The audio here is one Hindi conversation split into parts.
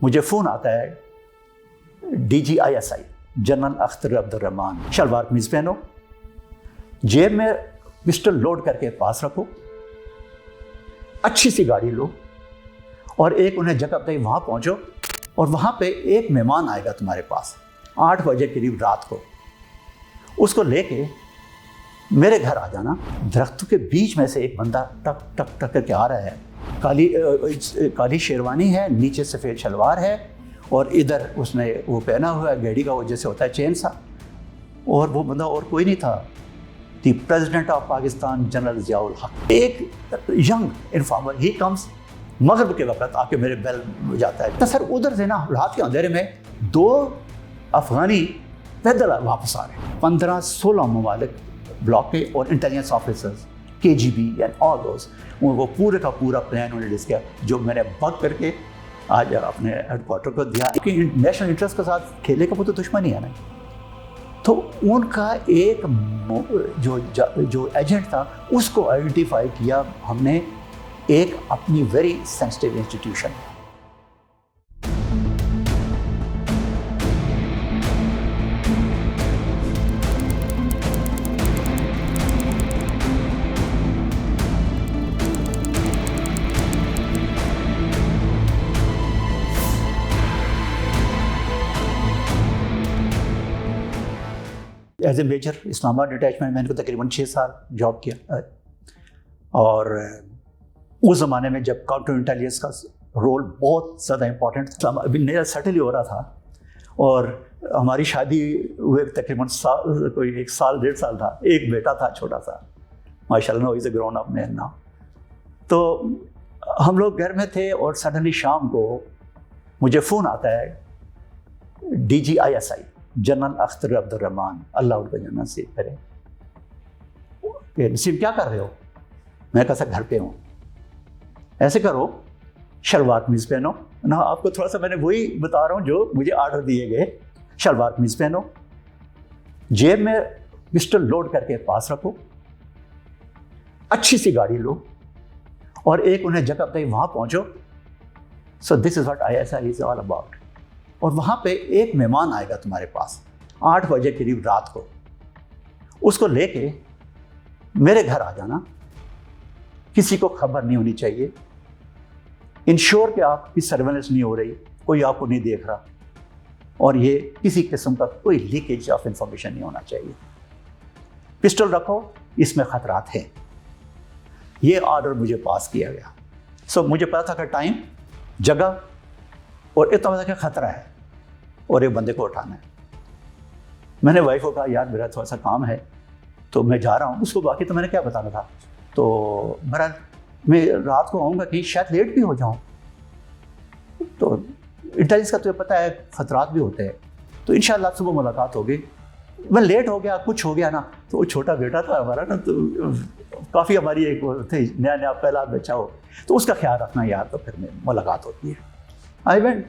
मुझे फ़ोन आता है DGISI जनरल अख्तर अब्दुर्रहमान, शलवार कमीज़ पहनो, जेब में पिस्टल लोड करके पास रखो, अच्छी सी गाड़ी लो और एक उन्हें जगह पे वहाँ पहुँचो और वहाँ पे एक मेहमान आएगा तुम्हारे पास 8 बजे करीब रात को, उसको लेके मेरे घर आ जाना। दरख्तों के बीच में से एक बंदा टक टक टक करके आ रहा है, काली शेरवानी है, नीचे सफ़ेद शलवार है और इधर उसने वो पहना हुआ है गेड़ी का वो जैसे होता है चेन सा, और वो बंदा और कोई नहीं था, the president of Pakistan general Ziaul हक, एक यंग इन्फॉर्मर। ही कम्स मगरिब के वक्त आके मेरे बेल बजाता है। तो सर उधर से ना रात के अंधेरे में 2 अफगानी पैदल वापस आ रहे हैं, 15-16 ममालिक ब्लॉक के और intelligence officers, KGB and all those. वो पूरे का पूरा प्लान उन्होंने डिस्क किया, जो मैंने बग करके आज अपने हेडक्वार्टर को दिया कि नेशनल इंटरेस्ट के साथ खेले का वो तो दुश्मनी है ना। तो उनका एक जो एजेंट था उसको आइडेंटिफाई किया हमने, एक अपनी very sensitive institution. As a major Islamabad detachment मैंने तकरीबन 6 साल जॉब किया। और उस ज़माने में जब काउंटर इंटेलिजेंस का रोल बहुत ज़्यादा इम्पोर्टेंट था, अभी नया सेटल ही हो रहा था और हमारी शादी हुए तकरीबन कोई 1 साल 1.5 साल था, एक बेटा था छोटा सा, माशाल्लाह is a grown up man now. तो हम लोग घर में थे और सडनली शाम को मुझे फ़ोन आता है DGISI जनरल अख्तर अब्दुर्रहमान, अल्लाह उनका जन्नत नसीब करे। नसीब क्या कर रहे हो? मैं कहा घर पे हूँ। ऐसे करो शलवार कमीज़ पहनो ना, आपको थोड़ा सा मैंने वही बता रहा हूँ जो मुझे आर्डर दिए गए। शलवार कमीज़ पहनो, जेब में पिस्टल लोड करके पास रखो, अच्छी सी गाड़ी लो और एक उन्हें जगह पे वहाँ पहुँचो। So this is what ISI is all about. और वहाँ पे एक मेहमान आएगा तुम्हारे पास 8 बजे करीब रात को, उसको लेके मेरे घर आ जाना, किसी को खबर नहीं होनी चाहिए, इंश्योर कि आपकी सर्वेलेंस नहीं हो रही, कोई आपको नहीं देख रहा और ये किसी किस्म का कोई लीकेज ऑफ इंफॉर्मेशन नहीं होना चाहिए। पिस्टल रखो, इसमें खतरात हैं। ये ऑर्डर मुझे पास किया गया। सो मुझे पता था कि टाइम, जगह और इतना बड़ा खतरा है और एक बंदे को उठाना है। मैंने वाइफ को कहा यार मेरा थोड़ा सा काम है तो मैं जा रहा हूँ। उसको बाकी तो मैंने क्या बताना था, तो बहरहाल मैं रात को आऊँगा कि शायद लेट भी हो जाऊँ। तो इंटेलिजेंस का तुझे पता है खतरात भी होते हैं, तो इंशाल्लाह सुबह मुलाकात होगी। मैं लेट हो गया, कुछ हो गया ना, तो वो छोटा बेटा था हमारा ना, तो काफ़ी हमारी एक थे नया पहला बच्चा हो, तो उसका ख्याल रखना यार। तो फिर मुलाकात होती है। आई वेंट,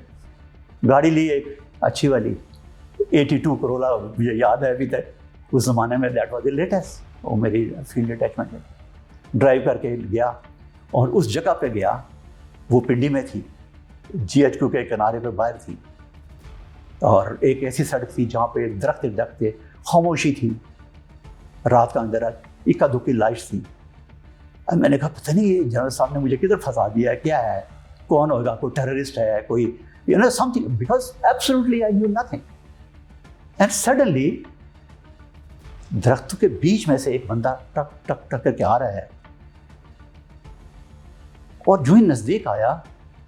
गाड़ी ली एक अच्छी वाली 82 करोला, मुझे याद है अभी तक, उस ज़माने में दैट वाज द लेटेस्ट। वो मेरी फील्ड अटैचमेंट में ड्राइव करके गया और उस जगह पे गया, वो पिंडी में थी, GHQ के किनारे पे बाहर थी और एक ऐसी सड़क थी जहाँ पे दरख्त थे, खामोशी थी, रात का अंधेरा, इक्का दुक्की लाइट्स थी। अब मैंने कहा पता नहीं ये जनरल साहब ने मुझे किधर फंसा दिया है, क्या है, कौन होगा, कोई टेररिस्ट है, कोई something, because absolutely I knew nothing. And suddenly दरख्तों के बीच में से एक बंदा टक टक टक करके आ रहा है और जो ही नजदीक आया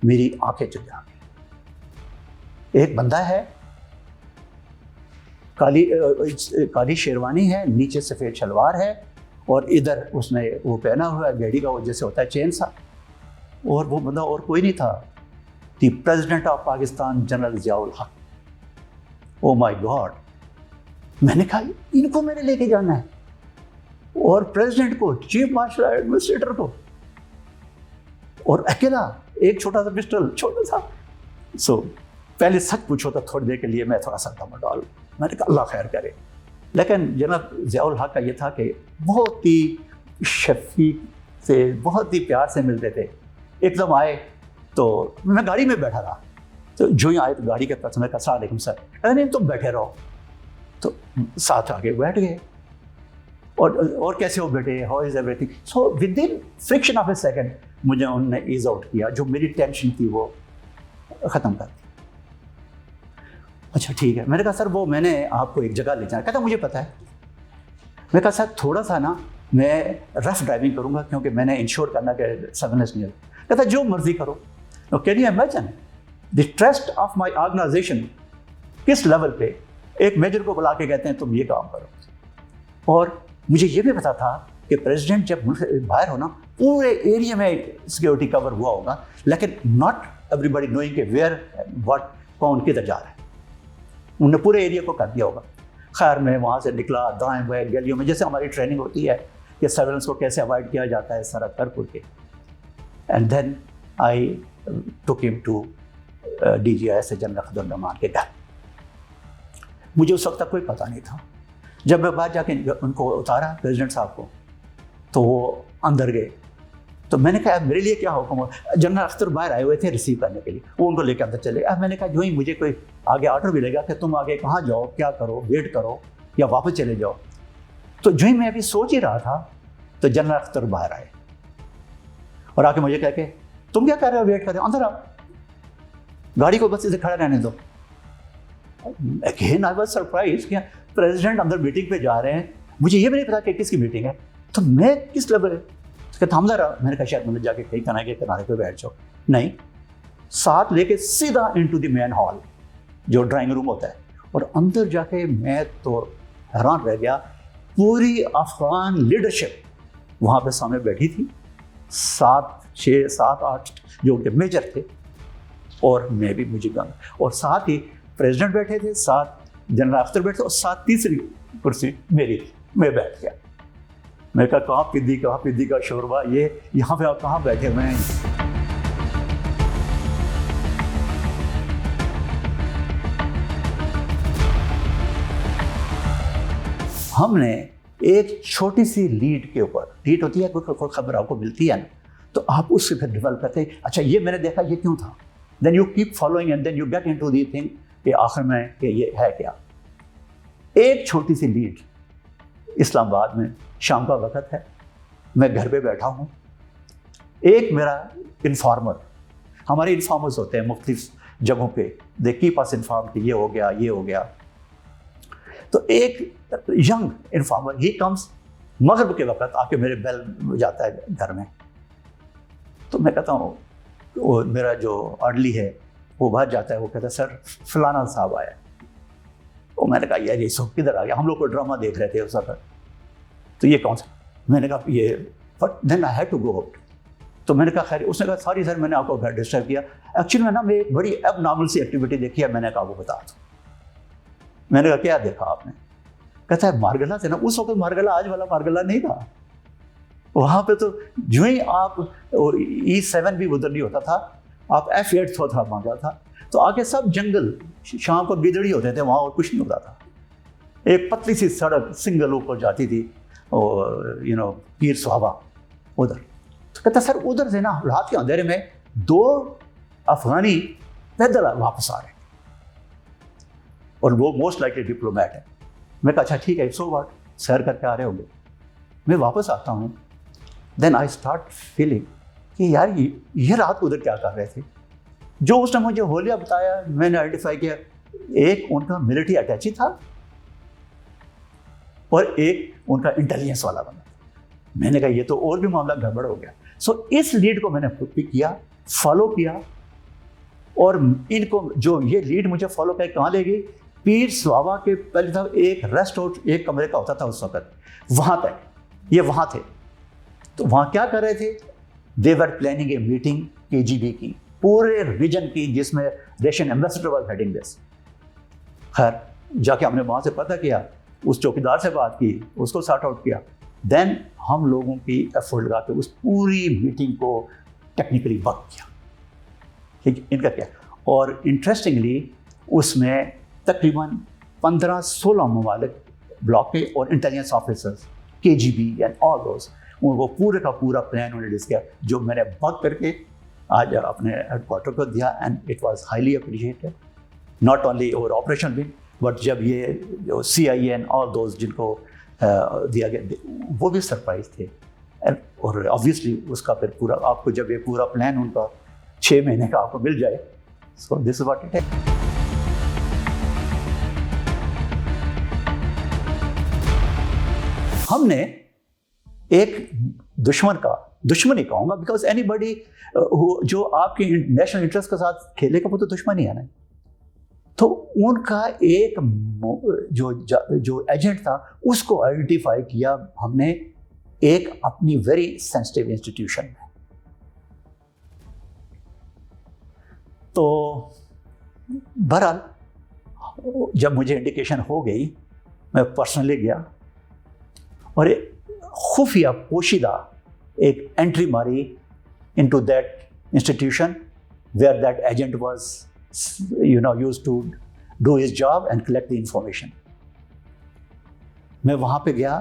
मेरी आंखें चल गई। एक बंदा है, काली शेरवानी है, नीचे सफ़ेद शलवार है और इधर उसने वो पहना हुआ है गेड़ी का वो जैसे होता है चेन सा, और वो बंदा और कोई नहीं था, the president of Pakistan general Ziaul Haq. Oh my God, मैंने कहा इनको मैंने लेके जाना है, और प्रेसिडेंट को, चीफ मार्शल एडमिनिस्ट्रेटर को, और अकेला एक छोटा सा पिस्टल, छोटा सा। सो पहले सच पूछो तो थोड़ी देर के लिए मैं थोड़ा सा दमडाल, मैंने कहा अल्लाह खैर करे। लेकिन जनाब ज़ियाउल हक का ये था कि बहुत ही शफीक से, बहुत ही प्यार से मिलते थे। एकदम आए तो मैं गाड़ी में बैठा रहा, तो जो ही आए तो गाड़ी के पास, मैं कहा अस्सलाम वालेकुम सर, अरे नहीं तुम बैठे रहो। तो साथ आके बैठ गए और कैसे हो बेटे, how is everything. So with in friction of A second मुझे उन्होंने ईज आउट किया, जो मेरी टेंशन थी वो ख़त्म कर दी। अच्छा ठीक है, मैंने कहा सर वो मैंने आपको एक जगह ले जाना। कहता मुझे पता है। मैं कहा सर थोड़ा सा ना मैं रफ ड्राइविंग करूँगा क्योंकि मैंने इंश्योर करना कि सर्वेलेंस नहीं है। कहता जो मर्जी करो। Can you imagine the trust of my organization किस लेवल पे एक मेजर को बुला के कहते हैं तुम ये काम करो। और मुझे ये भी पता था कि प्रेसिडेंट जब बाहर हो ना पूरे एरिया में सिक्योरिटी कवर हुआ होगा, लेकिन नॉट एवरीबॉडी नोइंग के वेयर व्हाट कौन किधर जा रहा है। उन्होंने पूरे एरिया को कर दिया होगा। खैर मैं वहाँ से निकला, दाएं बाएं गलियों में जैसे हमारी ट्रेनिंग होती है कि सर्वेलेंस को कैसे अवॉइड किया जाता है सारा कर के। And then I took him to DGIS general Akhtar Rahman के घर। मुझे उस वक्त तक कोई पता नहीं था। जब मैं बाहर जाके उनको उतारा प्रेसिडेंट साहब को, तो वो अंदर गए। तो मैंने कहा मेरे लिए क्या हुक्म हो। जनरल अख्तर बाहर आए हुए थे रिसीव करने के लिए, वो उनको लेकर अंदर चले। अब मैंने कहा जो ही मुझे कोई आगे ऑर्डर मिलेगा कि तुम आगे कहाँ जाओ, क्या करो, वेट करो या वापस चले जाओ। तो जो ही मैं अभी सोच ही रहा था तो जनरल अख्तर बाहर आए और आके मुझे कह के तुम क्या कर रहे हो, वेट कर रहे हो, अंदर आओ, गाड़ी को बस इसे खड़ा रहने दो। अगेन आई वाज सरप्राइज कि प्रेसिडेंट अंदर मीटिंग पे जा रहे हैं, मुझे ये भी नहीं पता कि किसकी मीटिंग है, तो मैं किस लेवल है। कहता हम जरा, मैंने कहा शायद मतलब जाके कहीं कनाए के किनारे पे बैठ जाओ। नहीं, साथ लेके सीधा इनटू द मेन हॉल जो ड्राइंग रूम होता है, और अंदर जाके मैं तो हैरान रह गया। पूरी अफगान लीडरशिप वहाँ पे सामने बैठी थी, 6, 7, 8 जो उनके मेजर थे, और मैं भी मुझे गन, और साथ ही प्रेसिडेंट बैठे थे, साथ जनरल अख्तर बैठे, और साथ तीसरी कुर्सी मेरी थी। मैं बैठ गया। मैं कहा कहाँ पिद्दी का शोरबा, ये यहाँ पे आप कहाँ बैठे हुए हैं। हमने एक छोटी सी लीड के ऊपर, लीड होती है कोई खबर आपको मिलती है ना, तो आप उससे फिर डेवलप करते हैं, अच्छा ये मैंने देखा ये क्यों था, then you keep following and then you get into the thing कि आखिर में कि ये है क्या। एक छोटी सी लीड, इस्लामाबाद में शाम का वक्त है, मैं घर पे बैठा हूँ, एक मेरा इन्फॉर्मर, हमारे इन्फॉर्मर्स होते हैं मुख्तलिफ जगहों पे, दे कीप अस इन्फॉर्म कि ये हो गया, ये हो गया। तो एक यंग इन्फॉर्मर ही कम्स, मगरिब के वक्त आके मेरे बेल जाता है घर में। तो मैं कहता हूँ, वो मेरा जो अर्ली है वो बाहर जाता है, वो कहता है सर फलाना साहब आया। तो मैंने कहा यार ये सब किधर आ गया, हम लोग को ड्रामा देख रहे थे उस वक्त, तो ये कौन सा। मैंने कहा ये, but then I had to go out. तो मैंने कहा खैर, उसने कहा सॉरी सर मैंने आपको घर डिस्टर्ब किया, एक्चुअली में ना मैं एक बड़ी अब नॉर्मल सी एक्टिविटी देखी है, मैंने कहा वो बता दो। मैंने कहा क्या देखा आपने। कहता है मारगला थे ना, उस वक्त मारगला आज वाला मारगला नहीं था, वहाँ पे तो जो ही आप E7 भी उधर नहीं होता था, आप F8 था मांगा था, तो आगे सब जंगल, शाम को गिदड़ी होते थे वहाँ, और कुछ नहीं होता था। एक पतली सी सड़क सिंगल ऊपर जाती थी, और पीर सुहावा उधर। तो कहता सर उधर से ना रात के अंधेरे में 2 अफगानी पैदल वापस आ रहे, और वो मोस्ट लाइकली डिप्लोमेट है। मैं कहा अच्छा ठीक है, सो व्हाट, सैर करके आ रहे होंगे। मैं वापस आता हूँ, देन आई स्टार्ट फीलिंग कि यार ये रात को उधर क्या कर रहे थे। जो उसने मुझे होलिया बताया, मैंने आइडेंटिफाई किया, एक उनका मिलिट्री अटैची था और एक उनका इंटेलिजेंस वाला बंदा। मैंने कहा ये तो और भी मामला गड़बड़ हो गया। सो इस लीड को मैंने पिक किया, फॉलो किया, और इनको जो ये लीड मुझे फॉलो करके कहाँ ले गई, पीर सुहावा के पहले था एक रेस्ट हाउस, एक कमरे का होता था उस वक्त, वहाँ तक ये वहाँ थे। तो वहाँ क्या कर रहे थे, they were planning a meeting KGB की, पूरे रीजन की, जिसमें Russian ambassador was heading this. खैर जाके हमने वहाँ से पता किया, उस चौकीदार से बात की, उसको सॉर्ट आउट किया, देन हम लोगों की एफर्ट लगा के उस पूरी मीटिंग को टेक्निकली वर्क किया। ठीक, इनका क्या, और इंटरेस्टिंगली उसमें तकरीबन 15-16 ममालिक ब्लॉक के और intelligence officers, KGB and all those, उनको पूरे का पूरा प्लान उन्होंने डिस्कस किया, जो मैंने वर्क करके आज अपने हेडक्वार्टर को दिया and it was highly appreciated, not only over operation wing but जब ये जो CI एंड ऑल दोज जिनको दिया गया वो भी सरप्राइज थे। और ऑब्वियसली उसका फिर पूरा आपको जब ये पूरा प्लान उनका 6 महीने का आपको मिल जाए, so this is what it है। हमने एक दुश्मनी कहूँगा बिकॉज एनीबडी जो आपके नेशनल इंटरेस्ट के साथ खेलेगा वो तो दुश्मनी है ना। तो उनका एक जो एजेंट था उसको आइडेंटिफाई किया हमने एक अपनी वेरी सेंसिटिव इंस्टीट्यूशन में। तो बहरहाल जब मुझे इंडिकेशन हो गई मैं पर्सनली गया और एक खुफिया पोशीदा एक एंट्री मारी into that institution where that agent was used to do his job and collect the information. मैं वहां पे गया,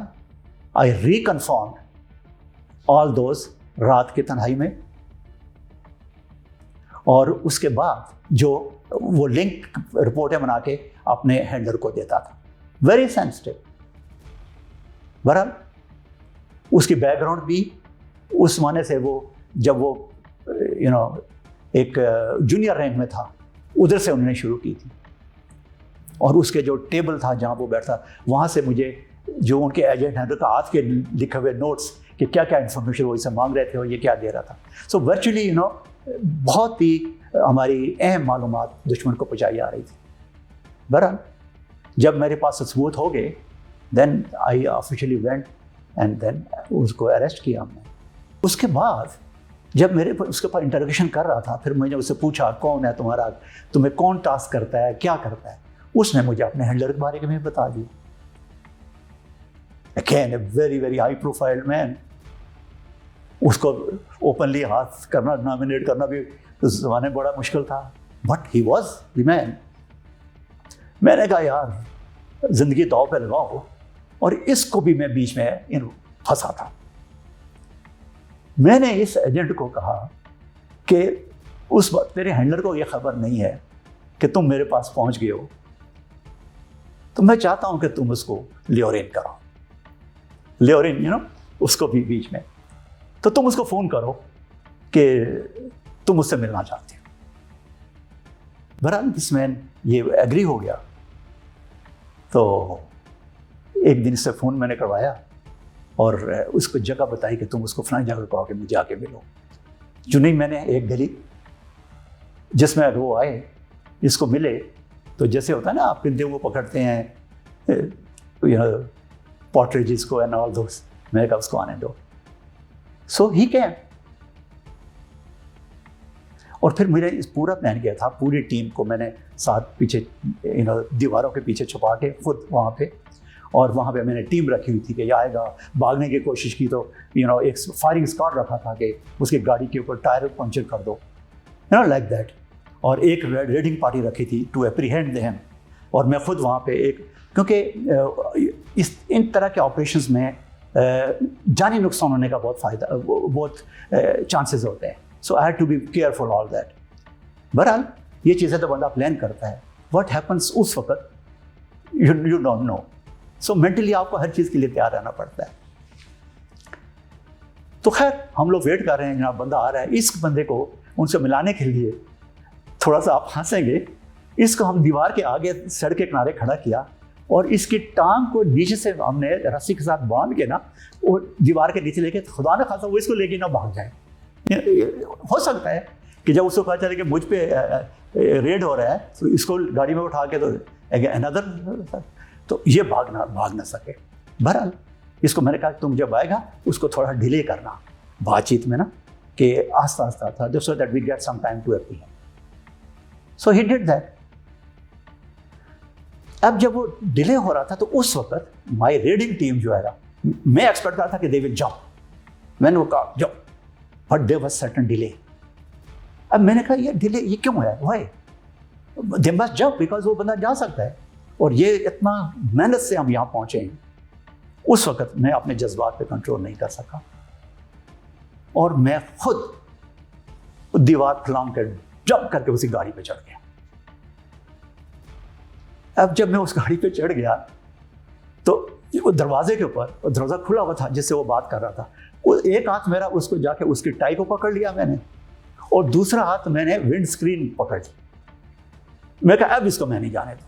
I reconfirmed all those रात की तन्हाई में, और उसके बाद जो वो लिंक रिपोर्टें बना के अपने हैंडलर को देता था, वेरी सेंसिटिव। बहरहाल उसकी बैकग्राउंड भी उस माने से वो जब वो एक जूनियर रैंक में था उधर से उन्होंने शुरू की थी, और उसके जो टेबल था जहाँ वो बैठा वहाँ से मुझे जो उनके एजेंट हैं उनका हाथ के लिखे हुए नोट्स कि क्या क्या इन्फॉर्मेशन वो इसे मांग रहे थे और ये क्या दे रहा था। सो वर्चुअली बहुत ही हमारी अहम मालूमात दुश्मन को पहुँचाई जा रही थी। बहरहाल जब मेरे पास सबूत हो गए then I officially went and then उसको अरेस्ट किया हमने। उसके बाद जब मेरे उसके पास इंटरोगेशन कर रहा था फिर मैंने उससे पूछा कौन है तुम्हारा, तुम्हें कौन टास्क करता है, क्या करता है। उसने मुझे अपने हैंडलर के बारे में बता दिया। Again a very very high profile man, उसको ओपनली हाथ करना नॉमिनेट करना भी उस जमाने में बड़ा मुश्किल था, but he was the man. मैंने कहा यार जिंदगी दांव पे लगाओ, और इसको भी मैं बीच में फंसा था। मैंने इस एजेंट को कहा कि उस वक्त तेरे हैंडलर को यह खबर नहीं है कि तुम मेरे पास पहुंच गए हो, तो मैं चाहता हूं कि तुम उसको ल्योरिन करो, ल्योरिन उसको भी बीच में, तो तुम उसको फ़ोन करो कि तुम उससे मिलना चाहते हो। बहरहाल इसमें ये एग्री हो गया। तो एक दिन इससे फ़ोन मैंने करवाया और उसको जगह बताई कि तुम उसको फलानी जगह कहो कि मुझे आके मिलो। चुनी मैंने एक गली जिसमें अगर वो आए इसको मिले तो जैसे होता है ना आप पिंदे वो पकड़ते हैं पॉटरेजेस को एंड ऑल दोस, मैंने कहा उसको आने दो। सो ही कैम, और फिर मैंने इस पूरा प्लान किया था, पूरी टीम को मैंने साथ पीछे दीवारों के पीछे छुपा के खुद वहाँ पे, और वहाँ पे मैंने टीम रखी हुई थी कि ये आएगा। भागने की कोशिश की तो एक फायरिंग स्क्वाड रखा था कि उसकी गाड़ी के ऊपर टायर पंचर कर दो, लाइक दैट। और एक रेडिंग पार्टी रखी थी टू एप्रीहेंड देम, और मैं खुद वहाँ पे एक, क्योंकि इन तरह के ऑपरेशंस में जानी नुकसान होने का बहुत चांसेस होते हैं। So I had to be careful all that. बहरहाल ये चीज़ें तो बंदा प्लान करता है, व्हाट हैपन्स उस वक्त you don't know. So mentally आपको हर चीज़ के लिए तैयार रहना पड़ता है। तो खैर हम लोग वेट कर रहे हैं, जनाब बंदा आ रहा है। इस बंदे को उनसे मिलाने के लिए थोड़ा सा आप हंसेंगे, इसको हम दीवार के आगे सड़क के किनारे खड़ा किया और इसकी टांग को नीचे से हमने रस्सी के साथ बांध के ना वो दीवार के नीचे लेके, खुदा न खासा वो इसको लेके ना भाग जाए। हो सकता है कि जब उसको पता चले कि मुझ पे रेड हो रहा है तो इसको गाड़ी में उठा के तो अनदर, तो ये भाग ना सके। बहरहाल इसको मैंने कहा तुम जब आएगा उसको थोड़ा डिले करना बातचीत में ना, कि आस्ता आस्ता था, so that we get some time to apprehend. So he did that. अब जब वो डिले हो रहा था तो उस वक्त माय रेडिंग टीम जो है ना, मैं एक्सपेक्ट कर था कि दे विल जंप। मैंने वो कहा जाओ, but there was certain delay. अब मैंने कहा ये डिले ये क्यों है, why? They must jump because वो बंदा जा सकता है, और ये इतना मेहनत से हम यहाँ पहुंचे हैं। उस वक्त मैं अपने जज्बात पे कंट्रोल नहीं कर सका और मैं खुद दीवार फलांग कर जंप करके उसी गाड़ी पे चढ़ गया। अब जब मैं उस गाड़ी पे चढ़ गया तो वो दरवाजे के ऊपर, दरवाजा खुला हुआ था जिससे वो बात कर रहा था, वो एक हाथ मेरा उसको जाके उसकी टाई को पकड़ लिया मैंने, और दूसरा हाथ मैंने विंड स्क्रीन पकड़ ली। मैं कहा अब इसको मैं नहीं जाने दूँ।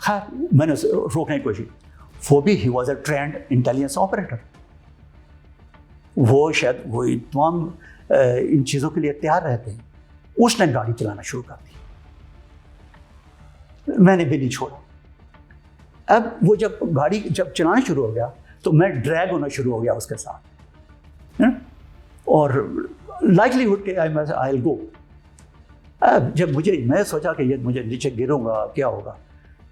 खैर मैंने उसे रोकने की कोशिश, वो भी he was a trend intelligence operator, वो शायद वो तमाम इन चीज़ों के लिए तैयार रहते हैं। उसने गाड़ी चलाना शुरू कर दी, मैंने भी नहीं छोड़ा। अब वो जब गाड़ी जब चलाना शुरू हो गया तो मैं ड्रैग होना शुरू हो गया उसके साथ, और लाइकलीहुड के आई विल गो। अब जब मैं सोचा कि ये मुझे नीचे गिरूंगा क्या होगा,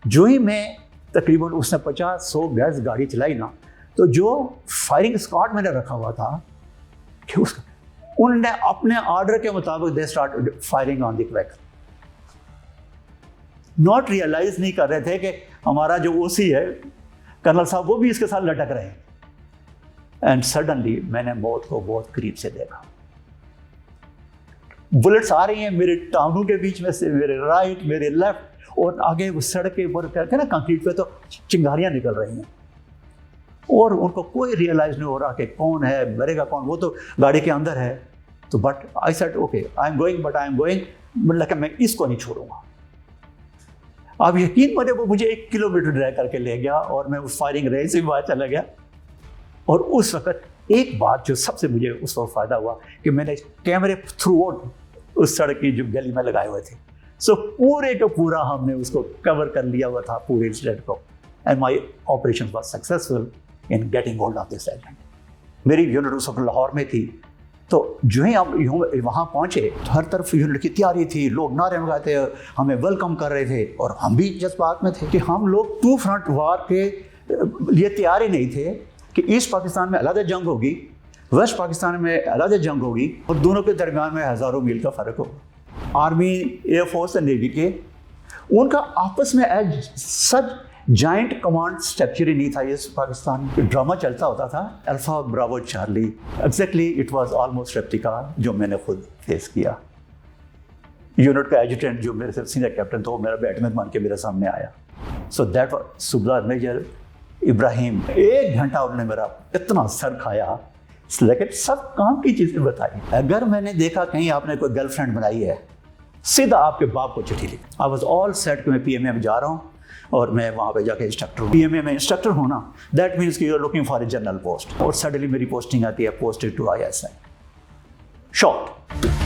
जो ही मैं तकरीबन उसने 50-100 गज गाड़ी चलाई ना, तो जो फायरिंग स्क्वाड मैंने रखा हुआ था कि उसका उन्होंने अपने ऑर्डर के मुताबिक they start firing on the vehicle. Not realize नहीं कर रहे थे कि हमारा जो ओसी है कर्नल साहब वो भी इसके साथ लटक रहे हैं। एंड सडनली मैंने मौत को बहुत करीब से देखा। बुलेट्स आ रही हैं मेरे टांगों के बीच में से, मेरे राइट मेरे लेफ्ट, और आगे वो सड़क के ऊपर करके ना कंक्रीट पे तो चिंगारियां निकल रही हैं, और उनको कोई रियलाइज नहीं हो रहा कि कौन है, मरेगा कौन, वो तो गाड़ी के अंदर है। तो but I said okay I am going, but I am going, मतलब मैं इसको नहीं छोड़ूंगा। आप यकीन मानिए वो मुझे 1 किलोमीटर ड्राइव करके ले गया और मैं उस फायरिंग रेंज से बाहर चला गया। और उस वक्त एक बात जो सबसे मुझे उस वक्त फ़ायदा हुआ कि मैंने कैमरे थ्रू आउट उस सड़क की जो गली में लगाए हुए थे, सो पूरे का पूरा हमने उसको कवर कर लिया हुआ था पूरे इंसिडेंट को। And my operation was successful in getting hold of this agent. मेरी यूनिट उस वक्त लाहौर में थी, तो जो ही हम वहाँ पहुँचे तो हर तरफ यूनिट की तैयारी थी, लोग नारे लगाते थे, हमें वेलकम कर रहे थे, और हम भी जज्बात में थे कि हम लोग 2 फ्रंट वार के लिए तैयार ही नहीं थे कि ईस्ट पाकिस्तान में अलग जंग होगी, वेस्ट पाकिस्तान में अलग जंग होगी, और दोनों के दरमियान में हज़ारों मील का फ़र्क होगा। आर्मी, एयरफोर्स और नेवी के उनका आपस में as such joint command structure ही नहीं था। ये पाकिस्तान में ड्रामा चलता होता था, alpha bravo Charlie, exactly it was almost replica जो मैंने खुद फेस किया। यूनिट का एजुटेंट जो मेरे से सीनियर कैप्टन था वो मेरा बैटमैन मान के मेरे सामने आया। सो दैट वाज सुबला मेजर इब्राहिम। 1 घंटा उन्होंने मेरा इतना सर खाया, लेकिन सब काम की चीज़ें बताई। अगर मैंने देखा कहीं आपने कोई गर्लफ्रेंड बनाई है, सीधा आपके बाप को चिट्ठी लिखी। आई वाज ऑल सेट कि मैं PMA में जा रहा हूँ और मैं वहाँ पे जाके इंस्ट्रक्टर हूँ। PMA में इंस्ट्रक्टर होना दैट मीन्स कि you are looking for a general post, और सडनली मेरी पोस्टिंग आती है पोस्टेड टू ISI शॉर्ट।